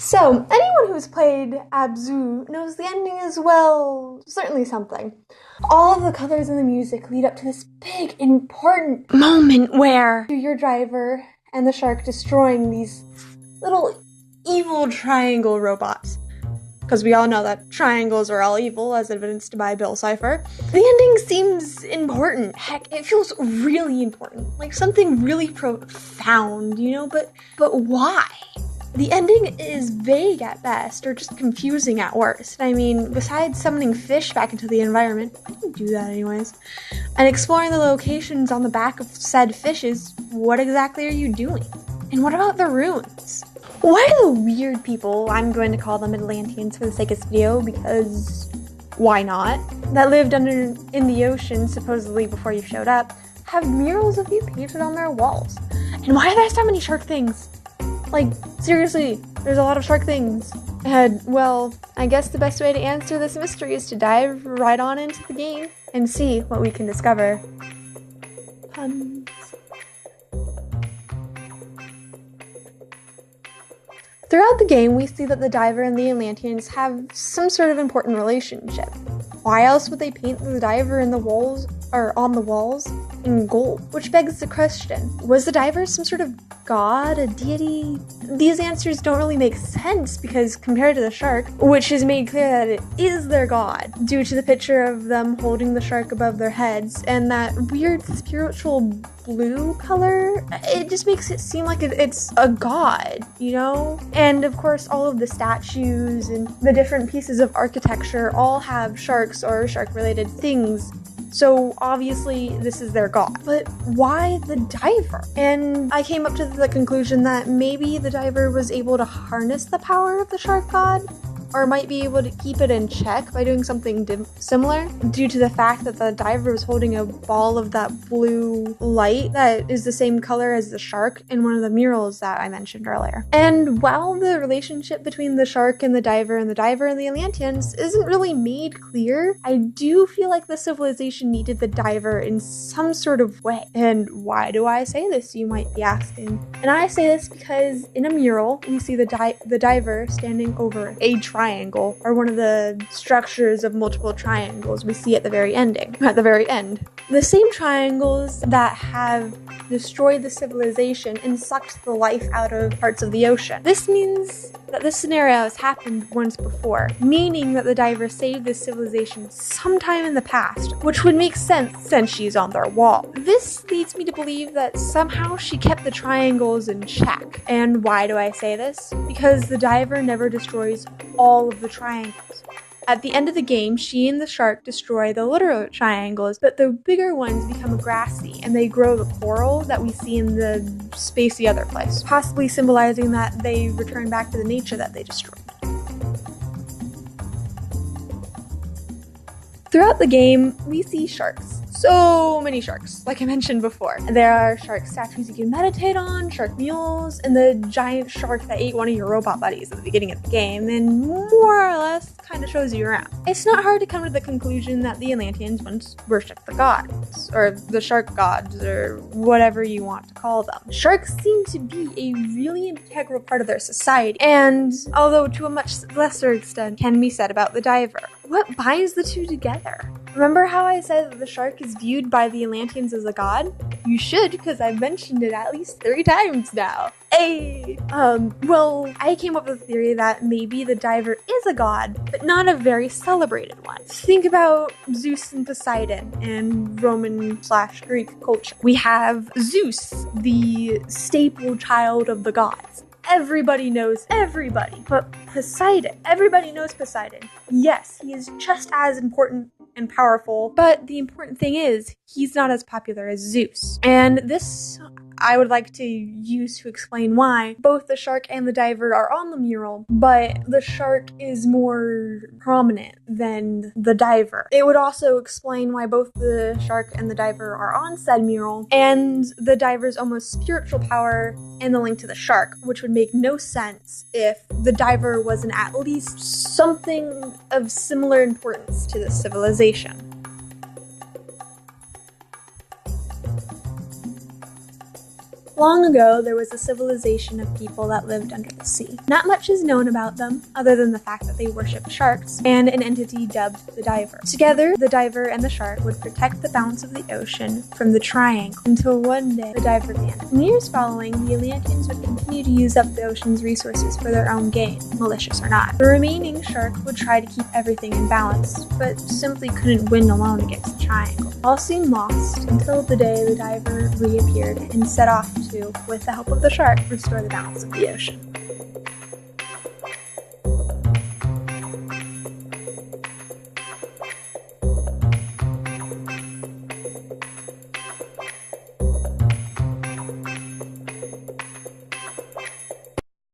So, anyone who's played Abzu knows the ending is, well, certainly something. All of the colors and the music lead up to this big, important moment where your driver and the shark destroying these little evil triangle robots. Because we all know that triangles are all evil, as evidenced by Bill Cipher. The ending seems important. Heck, it feels really important. Like something really profound, you know? But why? The ending is vague at best, or just confusing at worst. I mean, besides summoning fish back into the environment, I didn't do that anyways, and exploring the locations on the back of said fishes, what exactly are you doing? And what about the ruins? Why do the weird people, I'm going to call them Atlanteans for the sake of this video, because why not, that lived in the ocean supposedly before you showed up, have murals of you painted on their walls? And why are there so many shark things? Like, seriously, there's a lot of shark things. And, well, I guess the best way to answer this mystery is to dive right on into the game and see what we can discover. Puns. Throughout the game, we see that the diver and the Atlanteans have some sort of important relationship. Why else would they paint the diver in the walls, or on the walls, in gold? Which begs the question, was the diver some sort of god, a deity? These answers don't really make sense because compared to the shark, which is made clear that it is their god, due to the picture of them holding the shark above their heads, and that weird spiritual blue color, it just makes it seem like it's a god, you know? And of course, all of the statues and the different pieces of architecture all have sharks or shark-related things. So obviously this is their god. But why the diver? And I came up to the conclusion that maybe the diver was able to harness the power of the shark god, or might be able to keep it in check by doing something similar, due to the fact that the diver was holding a ball of that blue light that is the same color as the shark in one of the murals that I mentioned earlier. And while the relationship between the shark and the diver and the Atlanteans isn't really made clear, I do feel like the civilization needed the diver in some sort of way. And why do I say this, you might be asking? And I say this because in a mural, we see the diver standing over a triangle, or one of the structures of multiple triangles we see at the very end. The same triangles that have destroyed the civilization and sucked the life out of parts of the ocean. This means that this scenario has happened once before, meaning that the diver saved this civilization sometime in the past, which would make sense since she's on their wall. This leads me to believe that somehow she kept the triangles in check. And why do I say this? Because the diver never destroys all of the triangles. At the end of the game, she and the shark destroy the literal triangles, but the bigger ones become grassy, and they grow the coral that we see in the spacey other place, possibly symbolizing that they return back to the nature that they destroyed. Throughout the game, we see sharks. So many sharks, like I mentioned before. There are shark statues you can meditate on, shark mules, and the giant shark that ate one of your robot buddies at the beginning of the game, and more or less kind of shows you around. It's not hard to come to the conclusion that the Atlanteans once worshipped the gods, or the shark gods, or whatever you want to call them. Sharks seem to be a really integral part of their society, and although to a much lesser extent can be said about the diver. What binds the two together? Remember how I said that the shark is viewed by the Atlanteans as a god? You should, because I've mentioned it at least 3 times now. Hey! Well, I came up with a theory that maybe the diver is a god, but not a very celebrated one. Think about Zeus and Poseidon and Roman/Greek culture. We have Zeus, the staple child of the gods. Everybody knows everybody. But Poseidon, everybody knows Poseidon. Yes, he is just as important and powerful, but the important thing is, he's not as popular as Zeus. And this, I would like to use to explain why both the shark and the diver are on the mural, but the shark is more prominent than the diver. It would also explain why both the shark and the diver are on said mural, and the diver's almost spiritual power and the link to the shark, which would make no sense if the diver wasn't at least something of similar importance to the civilization. Long ago, there was a civilization of people that lived under the sea. Not much is known about them, other than the fact that they worshipped sharks and an entity dubbed the Diver. Together, the Diver and the shark would protect the balance of the ocean from the triangle until one day the Diver vanished. In the years following, the Atlanteans would continue to use up the ocean's resources for their own gain, malicious or not. The remaining shark would try to keep everything in balance, but simply couldn't win alone against the triangle. All seemed lost until the day the Diver reappeared and set off to, with the help of the shark, restore the balance of the ocean.